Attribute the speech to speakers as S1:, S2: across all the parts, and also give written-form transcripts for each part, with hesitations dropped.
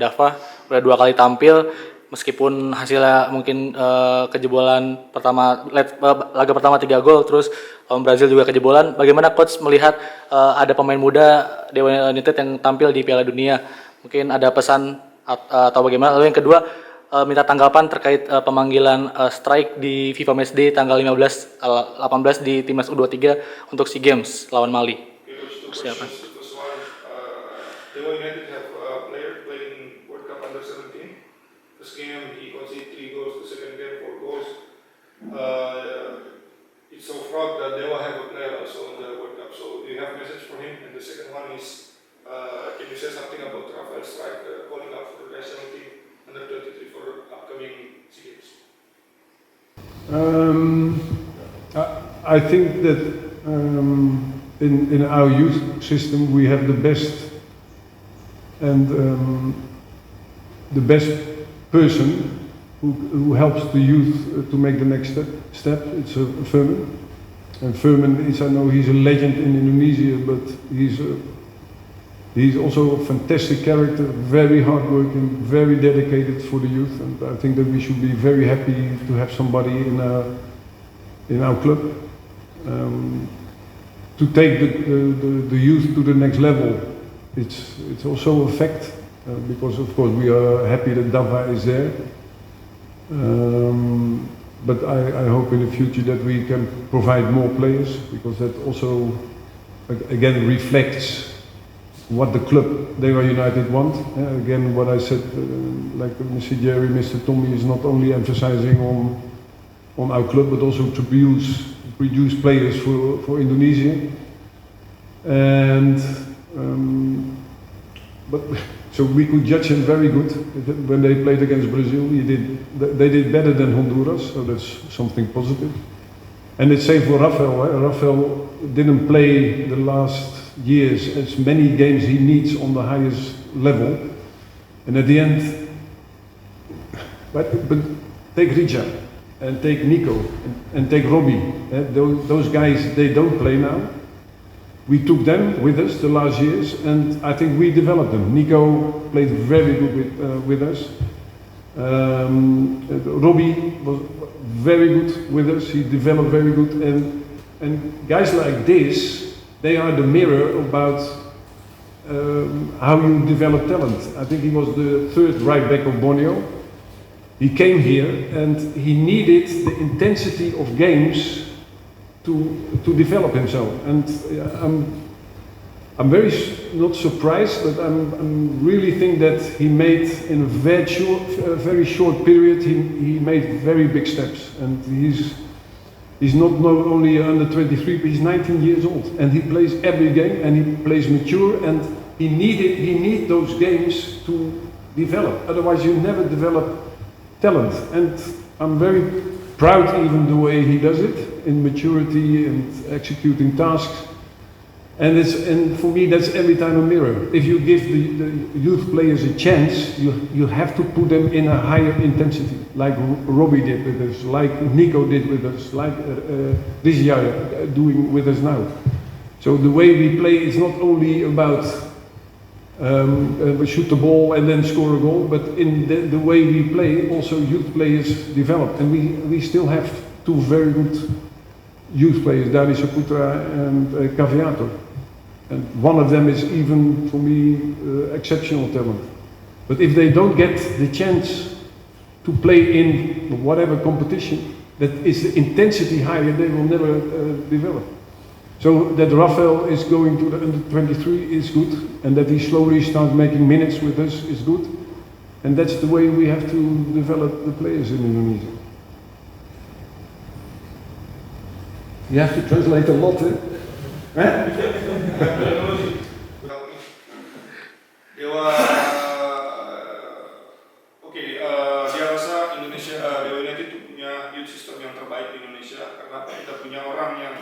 S1: Dava udah 2 kali tampil meskipun hasilnya mungkin kejebolan laga pertama 3 gol, terus Brazil juga kejebolan. Bagaimana coach melihat ada pemain muda Dewa United yang tampil di Piala Dunia? Mungkin ada pesan atau bagaimana? Lalu yang kedua, minta tanggapan terkait pemanggilan strike di FIFA Matchday tanggal 18 di timnas U23 untuk SEA Games lawan Mali. Siapa?
S2: Dewa United have a player playing World Cup under 17. First game he conceded 3 goals, the second game 4 goals. It's so proud that Dewa have a player also in the World Cup. So do you have a message for him? And the second one is, can you say something about Rafael Strike calling up for the national team under 23 for the upcoming SEA Games?
S3: I think that in our youth system we have the best and the best person who helps the youth to make the next step. It's Firmin. And Firmin is, I know he's a legend in Indonesia, but he's also a fantastic character, very hardworking, very dedicated for the youth. And I think that we should be very happy to have somebody in our club to take the youth to the next level. It's also a fact because of course we are happy that Dava is there, but I hope in the future that we can provide more players, because that also again reflects what the club Dewa United want. Again, what I said, like Mr. Jerry, Mr. Tommy is not only emphasizing on our club, but also to produce players for Indonesia. And but so we could judge him very good when they played against Brazil. They did better than Honduras, so that's something positive. And it's same for Rafael. Rafael didn't play the last years as many games he needs on the highest level. And at the end, but take Richard and take Nico and take Robbie. Those guys, they don't play now. We took them with us the last years, and I think we developed them. Nico played very good with us. Robbie was very good with us. He developed very good, and guys like this, they are the mirror about how you develop talent. I think he was the third right back of Borneo. He came here and he needed the intensity of games to develop himself. And I'm very not surprised, but I'm really think that he made in a very short period. He made very big steps, and he's not only under 23, but he's 19 years old, and he plays every game, and he plays mature, and he need those games to develop. Otherwise, you never develop talent. And I'm very proud even the way he does it in maturity and executing tasks. And for me, that's every time a mirror. If you give the youth players a chance, you have to put them in a higher intensity, like Robbie did with us, like Nico did with us, like Rizia doing with us now. So the way we play is not only about shoot the ball and then score a goal, but in the way we play, also youth players develop. And we still have two very good youth players, Dali Saputra and Caviato. And one of them is even, for me, exceptional talent. But if they don't get the chance to play in whatever competition, that is the intensity higher, they will never develop. So that Rafael is going to the under 23 is good, and that he slowly starts making minutes with us is good. And that's the way we have to develop the players in Indonesia. You have to translate a lot, eh?
S2: Dia rasa Dewa United itu punya youth system yang terbaik di Indonesia, karena kita punya orang yang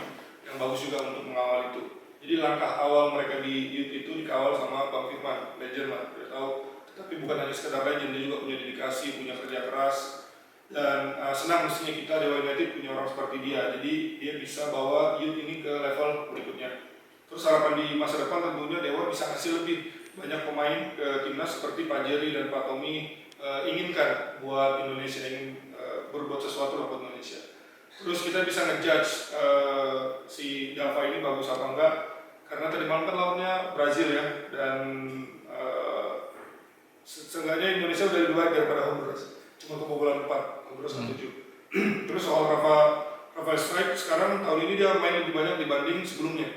S2: bagus juga untuk mengawal itu. Jadi langkah awal mereka di youth itu dikawal sama Bang Firman, legend lah, kita tahu. Tapi bukan hanya sekedar legend, dia juga punya dedikasi, punya kerja keras. Dan senang mestinya kita Dewa United punya orang seperti dia. Jadi dia bisa bawa youth ini ke level berikutnya. Terus harapan di masa depan tentunya Dewa bisa kasih lebih banyak pemain ke timnas seperti Pak Jerry dan Pak Tommy inginkan buat Indonesia, ingin berbuat sesuatu lah buat Indonesia. Terus kita bisa ngejudge si Dava ini bagus apa enggak, karena tadi malam kan lawannya Brazil ya, dan seenggaknya Indonesia udah di luar daripada Honduras, cuma kebobolan 4, Honduras 7. Terus soal Rafael Strike, sekarang tahun ini dia main lebih banyak dibanding sebelumnya.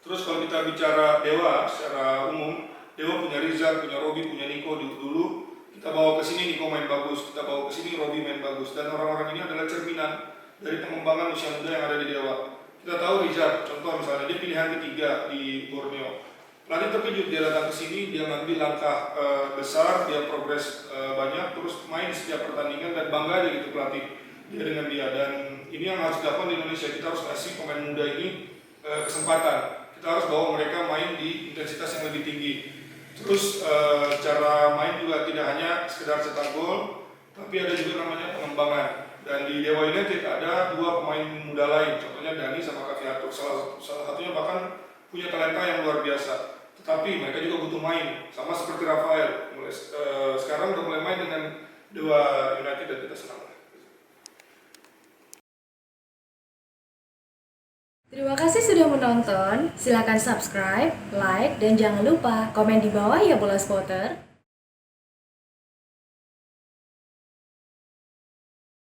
S2: Terus kalau kita bicara Dewa secara umum, Dewa punya Rizal, punya Robi, punya Niko dulu. Kita bawa ke sini Niko main bagus, kita bawa ke sini Robi main bagus, dan orang-orang ini adalah cerminan dari pengembangan usia muda yang ada di Dewa. Kita tahu Rizal, contoh misalnya dia pilihan ketiga di Borneo. Pelatih terkejut dia datang ke sini, dia ngambil langkah besar, dia progres banyak, terus main setiap pertandingan dan bangga aja gitu pelatih dia dengan dia. Dan ini yang harus dilakukan di Indonesia, kita harus kasih pemain muda ini kesempatan. Kita harus bawa mereka main di intensitas yang lebih tinggi. Terus cara main juga tidak hanya sekedar cetak gol, tapi ada juga namanya pengembangan. Dan di Dewa United ada 2 pemain muda lain, contohnya Dani sama Kaviato. Salah satunya bahkan punya talenta yang luar biasa. Tetapi mereka juga butuh main, sama seperti Rafael. Sekarang udah mulai main dengan Dewa United dan kita senang.
S4: Terima kasih sudah menonton. Silakan subscribe, like, dan jangan lupa komen di bawah ya Bola Spotter.